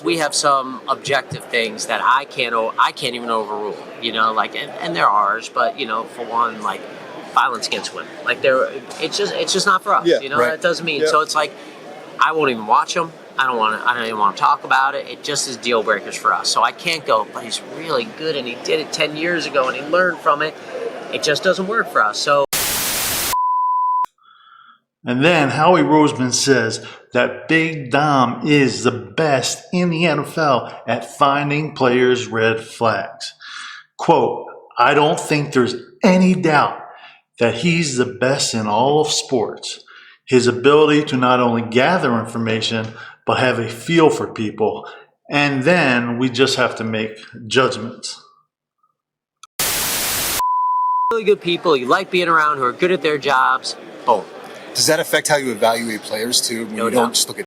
We have some objective things that I can't even overrule, like, and they're ours, but for one, like violence against women, like it's just not for us, Yeah, right. That doesn't mean, Yeah. so it's like, I won't even watch them. I don't even want to talk about it. It just is deal breakers for us. So I can't go, but he's really good and he did it 10 years ago and he learned from it. It just doesn't work for us. So. And then Howie Roseman says that Big Dom is the best in the NFL at finding players' red flags. Quote, I don't think there's any doubt that he's the best in all of sports. His ability to not only gather information, but have a feel for people. And then we just have to make judgments. Really good people you like being around who are good at their jobs. Boom. Does that affect how you evaluate players too? When you don't just look at.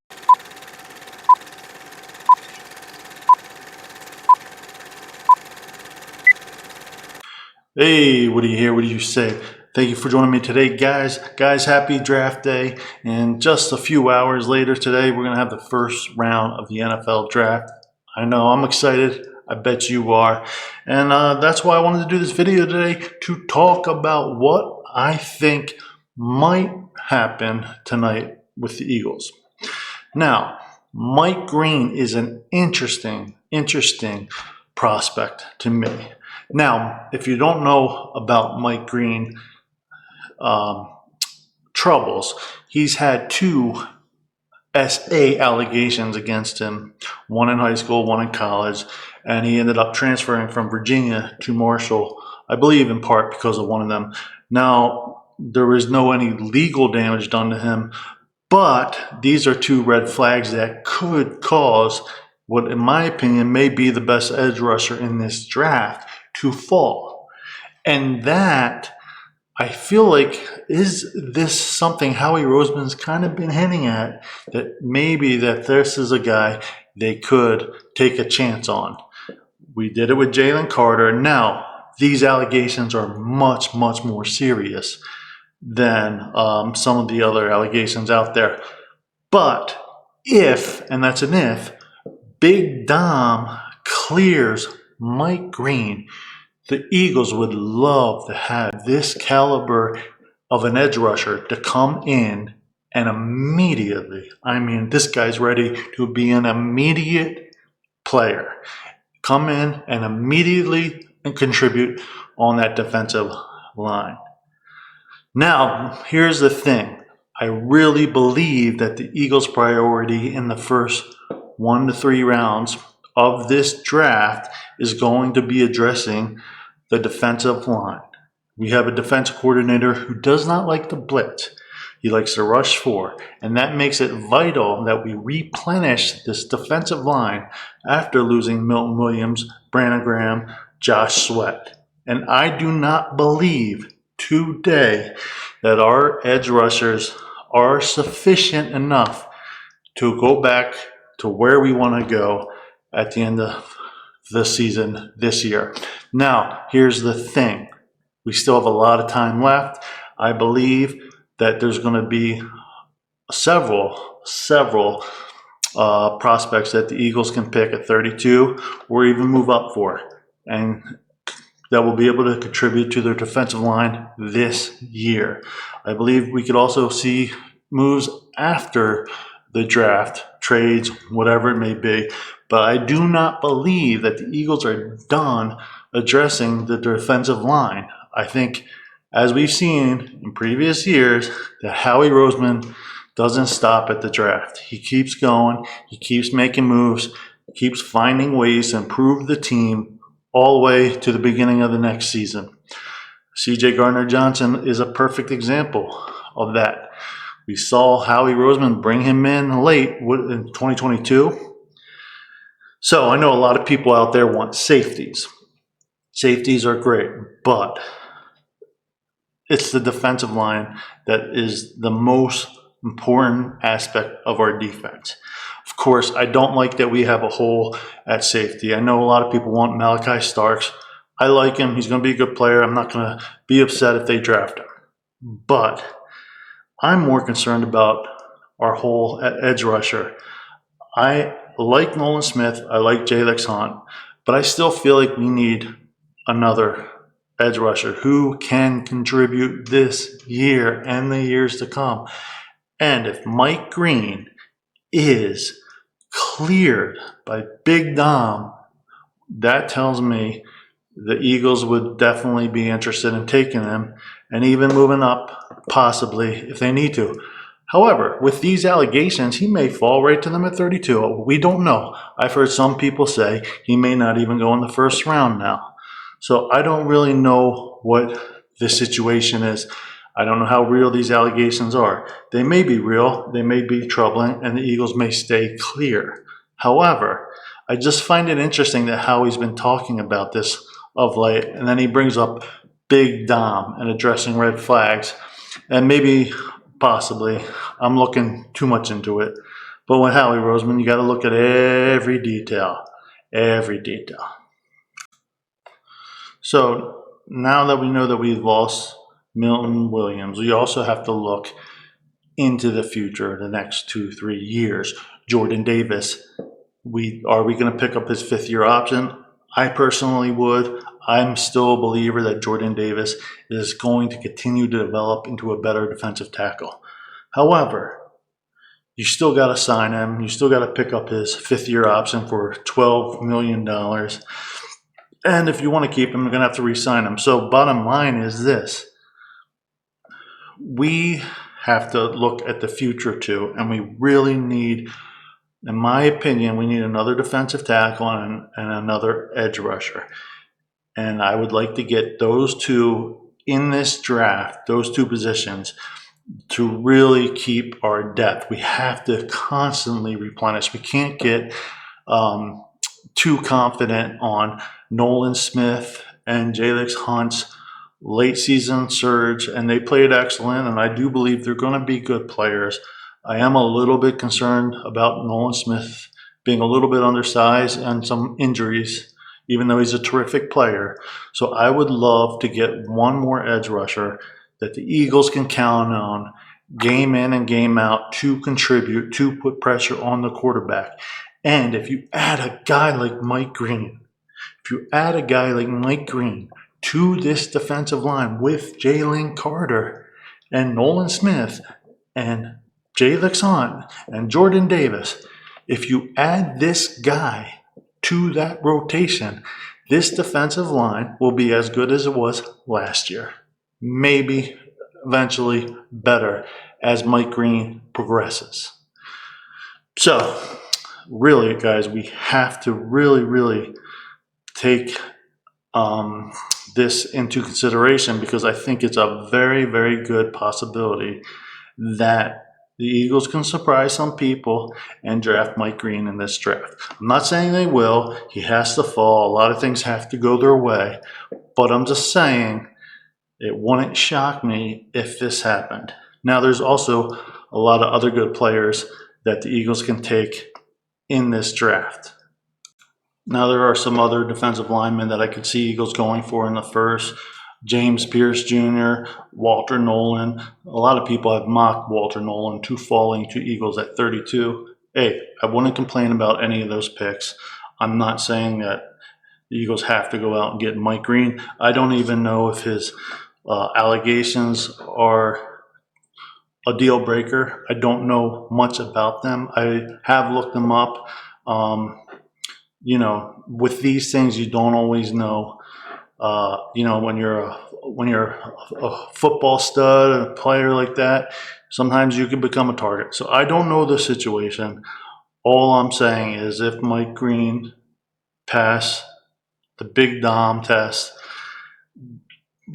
Hey, what do you hear? What do you say? Thank you for joining me today, guys. Guys, happy draft day. And just a few hours later today, we're going to have the first round of the NFL draft. I know, I'm excited. I bet you are. And that's why I wanted to do this video today, to talk about what I think might happen tonight with the Eagles. Now, Mike Green is an interesting prospect to me. Now, if you don't know about Mike Green troubles, he's had 2 SA allegations against him, one in high school, one in college, and he ended up transferring from Virginia to Marshall, I believe in part because of one of them. Now, there was no any legal damage done to him, but these are 2 red flags that could cause what, in my opinion, may be the best edge rusher in this draft to fall. And that, I feel like, is this something Howie Roseman's kind of been hinting at, that maybe that this is a guy they could take a chance on. We did it with Jalen Carter. Now, these allegations are much more serious than some of the other allegations out there. But if, and that's an if, Big Dom clears Mike Green, the Eagles would love to have this caliber of an edge rusher to come in and immediately, I mean, this guy's ready to be an immediate player. Come in and immediately and contribute on that defensive line. Now, here's the thing. I really believe that the Eagles' priority in the first 1 to 3 rounds of this draft is going to be addressing the defensive line. We have a defense coordinator who does not like to blitz. He likes to rush 4, and that makes it vital that we replenish this defensive line after losing Milton Williams, Brandon Graham, Josh Sweat. And I do not believe today that our edge rushers are sufficient enough to go back to where we want to go at the end of the season this year. Now, here's the thing. We still have a lot of time left. I believe that there's going to be several prospects that the Eagles can pick at 32 or even move up for, and that will be able to contribute to their defensive line this year. I believe we could also see moves after the draft, trades, whatever it may be. But I do not believe that the Eagles are done addressing the defensive line. I think, as we've seen in previous years, that Howie Roseman doesn't stop at the draft. He keeps going, he keeps making moves, keeps finding ways to improve the team all the way to the beginning of the next season. C.J. Gardner-Johnson is a perfect example of that. We saw Howie Roseman bring him in late in 2022. So I know a lot of people out there want safeties. Safeties are great, but it's the defensive line that is the most important aspect of our defense. Of course, I don't like that we have a hole at safety. I know a lot of people want Malachi Starks. I like him. He's going to be a good player. I'm not going to be upset if they draft him. But I'm more concerned about our hole at edge rusher. I like Nolan Smith. I like Jalen Hunt. But I still feel like we need another edge rusher who can contribute this year and the years to come. And if Mike Green is cleared by Big Dom, that tells me the Eagles would definitely be interested in taking him and even moving up, possibly, if they need to. However, with these allegations, he may fall right to them at 32. We don't know. I've heard some people say he may not even go in the first round now. So I don't really know what the situation is. I don't know how real these allegations are. They may be real, they may be troubling, and the Eagles may stay clear. However, I just find it interesting that Howie's been talking about this of late, and then he brings up Big Dom and addressing red flags. And maybe, possibly, I'm looking too much into it. But with Howie Roseman, you got to look at every detail. Every detail. So now that we know that we've lost Milton Williams, we also have to look into the future, the next 2-3 years. Jordan Davis, are we going to pick up his fifth-year option? I personally would. I'm still a believer that Jordan Davis is going to continue to develop into a better defensive tackle. However, you still got to sign him. You still got to pick up his fifth-year option for $12 million. And if you want to keep him, you're going to have to re-sign him. So bottom line is this. We have to look at the future too, and we really need, in my opinion, we need another defensive tackle and another edge rusher. And I would like to get those two in this draft, those two positions, to really keep our depth. We have to constantly replenish. We can't get too confident on Nolan Smith and Jalen Hunt's late season surge, and they played excellent, and I do believe they're going to be good players. I am a little bit concerned about Nolan Smith being a little bit undersized and some injuries, even though he's a terrific player. So I would love to get one more edge rusher that the Eagles can count on game in and game out to contribute, to put pressure on the quarterback. And if you add a guy like Mike Green, to this defensive line with Jalen Carter and Nolan Smith and Jalen Hunt and Jordan Davis, if you add this guy to that rotation, this defensive line will be as good as it was last year. Maybe eventually better as Mike Green progresses. So, really, guys, we have to really take this into consideration, because I think it's a very, very good possibility that the Eagles can surprise some people and draft Mike Green in this draft. I'm not saying they will. He has to fall. A lot of things have to go their way. But I'm just saying it wouldn't shock me if this happened. Now, there's also a lot of other good players that the Eagles can take in this draft. Now, there are some other defensive linemen that I could see Eagles going for in the first. James Pierce Jr., Walter Nolan. A lot of people have mocked Walter Nolan to falling to Eagles at 32. Hey, I wouldn't complain about any of those picks. I'm not saying that the Eagles have to go out and get Mike Green. I don't even know if his allegations are a deal breaker. I don't know much about them. I have looked them up. With these things, you don't always know. When you're a football stud and a player like that, sometimes you can become a target. So I don't know the situation. All I'm saying is if Mike Green passed the Big Dom test,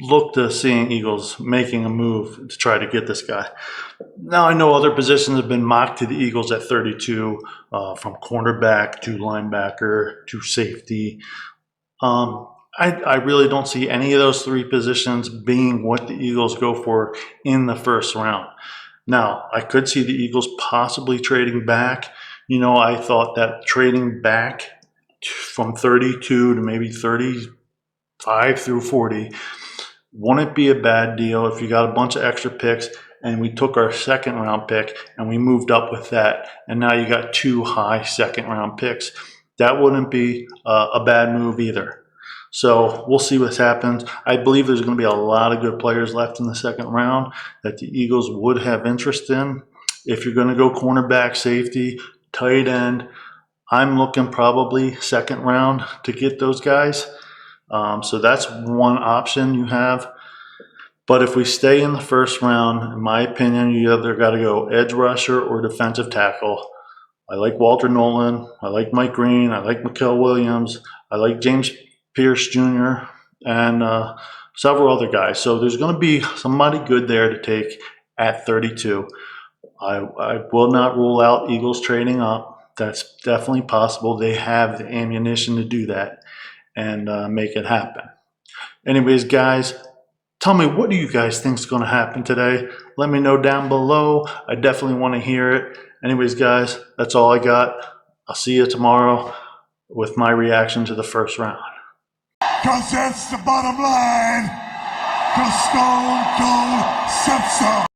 look to seeing Eagles making a move to try to get this guy. Now, I know other positions have been mocked to the Eagles at 32, from cornerback to linebacker to safety. I really don't see any of those three positions being what the Eagles go for in the first round. Now, I could see the Eagles possibly trading back. I thought that trading back from 32 to maybe 35 through 40 wouldn't be a bad deal if you got a bunch of extra picks and we took our second round pick and we moved up with that, and now you got 2 high second round picks. That wouldn't be a bad move either. So we'll see what happens. I believe there's going to be a lot of good players left in the second round that the Eagles would have interest in. If you're going to go cornerback, safety, tight end, I'm looking probably second round to get those guys. So that's one option you have. But if we stay in the first round, in my opinion, you either got to go edge rusher or defensive tackle. I like Walter Nolan. I like Mike Green. I like Mikael Williams. I like James Pierce Jr. and several other guys. So there's going to be somebody good there to take at 32. I will not rule out Eagles trading up. That's definitely possible. They have the ammunition to do that and make it happen. Anyways, guys, tell me, what do you guys think is going to happen today? Let me know down below. I definitely want to hear it. Anyways, guys, that's all I got. I'll see you tomorrow with my reaction to the first round. 'Cause that's the bottom line. 'Cause Stone Cold said so.